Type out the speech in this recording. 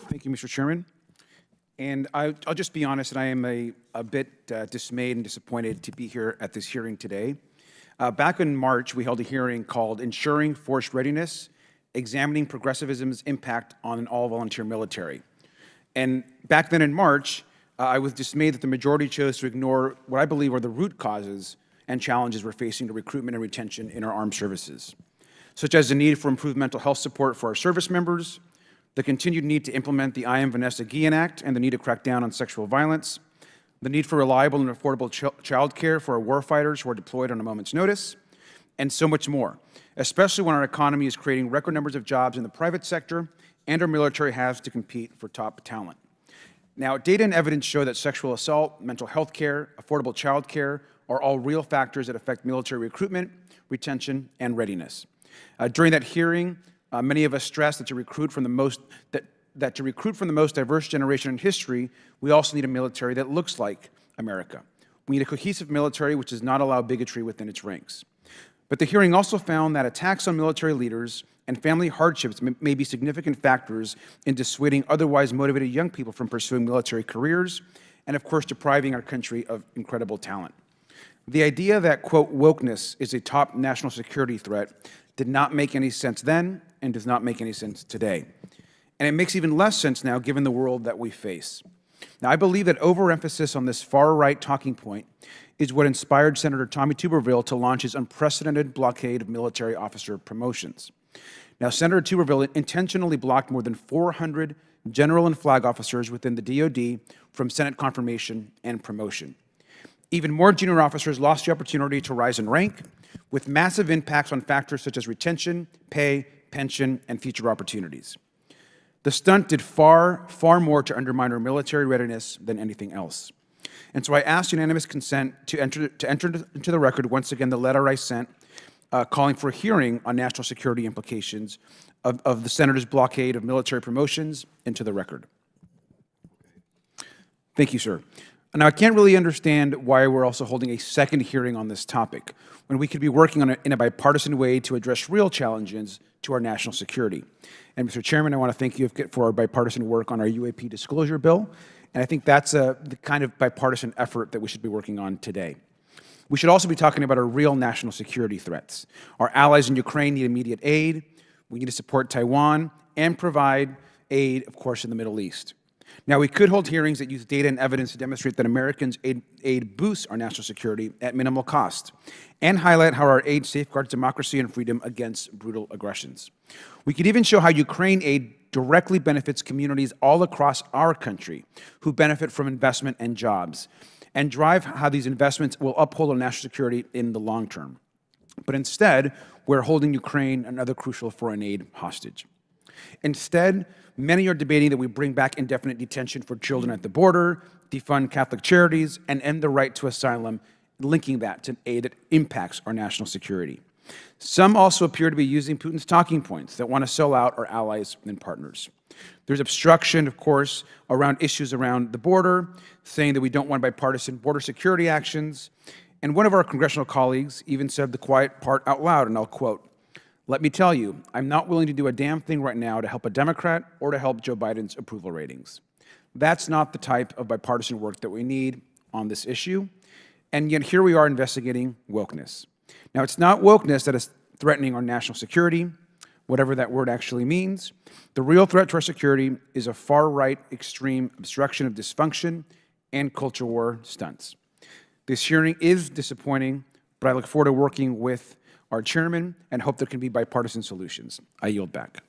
Thank you, Mr. Chairman. And I'll just be honest, and I am a bit dismayed and disappointed to be here at this hearing today. Back in March, we held a hearing called Ensuring Force Readiness, Examining Progressivism's Impact on an All-Volunteer Military. And back then in March, I was dismayed that the majority chose to ignore what I believe are the root causes and challenges we're facing to recruitment and retention in our armed services, such as the need for improved mental health support for our service members, the continued need to implement the I Am Vanessa Guillen Act and the need to crack down on sexual violence, the need for reliable and affordable child care for our warfighters who are deployed on a moment's notice, and so much more, especially when our economy is creating record numbers of jobs in the private sector and our military has to compete for top talent. Now, data and evidence show that sexual assault, mental health care, affordable child care are all real factors that affect military recruitment, retention, and readiness. During that hearing, many of us stressed that to recruit from the most diverse generation in history, we also need a military that looks like America. We need a cohesive military which does not allow bigotry within its ranks. But the hearing also found that attacks on military leaders and family hardships may be significant factors in dissuading otherwise motivated young people from pursuing military careers and, of course, depriving our country of incredible talent. The idea that, quote, wokeness is a top national security threat did not make any sense then and does not make any sense today. And it makes even less sense now given the world that we face. Now, I believe that overemphasis on this far-right talking point is what inspired Senator Tommy Tuberville to launch his unprecedented blockade of military officer promotions. Now, Senator Tuberville intentionally blocked more than 400 general and flag officers within the DoD from Senate confirmation and promotion. Even more junior officers lost the opportunity to rise in rank, with massive impacts on factors such as retention, pay, pension, and future opportunities. The stunt did far, far more to undermine our military readiness than anything else. And so I asked unanimous consent to enter into the record once again the letter I sent calling for a hearing on national security implications of the Senator's blockade of military promotions into the record. Thank you, sir. Now, I can't really understand why we're also holding a second hearing on this topic when we could be working on it in a bipartisan way to address real challenges to our national security. And Mr. Chairman, I want to thank you for our bipartisan work on our UAP disclosure bill, and I think that's the kind of bipartisan effort that we should be working on today. We should also be talking about our real national security threats. Our allies in Ukraine need immediate aid. We need to support Taiwan and provide aid, of course, in the Middle East. Now, we could hold hearings that use data and evidence to demonstrate that Americans' aid boosts our national security at minimal cost and highlight how our aid safeguards democracy and freedom against brutal aggressions. We could even show how Ukraine aid directly benefits communities all across our country who benefit from investment and jobs, and drive how these investments will uphold our national security in the long term. But instead, we're holding Ukraine and other crucial foreign aid hostage. Instead, many are debating that we bring back indefinite detention for children at the border, defund Catholic charities, and end the right to asylum, linking that to aid that impacts our national security. Some also appear to be using Putin's talking points that want to sell out our allies and partners. There's obstruction, of course, around issues around the border, saying that we don't want bipartisan border security actions. And one of our congressional colleagues even said the quiet part out loud, and I'll quote, "Let me tell you, I'm not willing to do a damn thing right now to help a Democrat or to help Joe Biden's approval ratings." That's not the type of bipartisan work that we need on this issue. And yet here we are investigating wokeness. Now, it's not wokeness that is threatening our national security, whatever that word actually means. The real threat to our security is a far-right extreme obstruction of dysfunction and culture war stunts. This hearing is disappointing, but I look forward to working with our chairman and hope there can be bipartisan solutions. I yield back.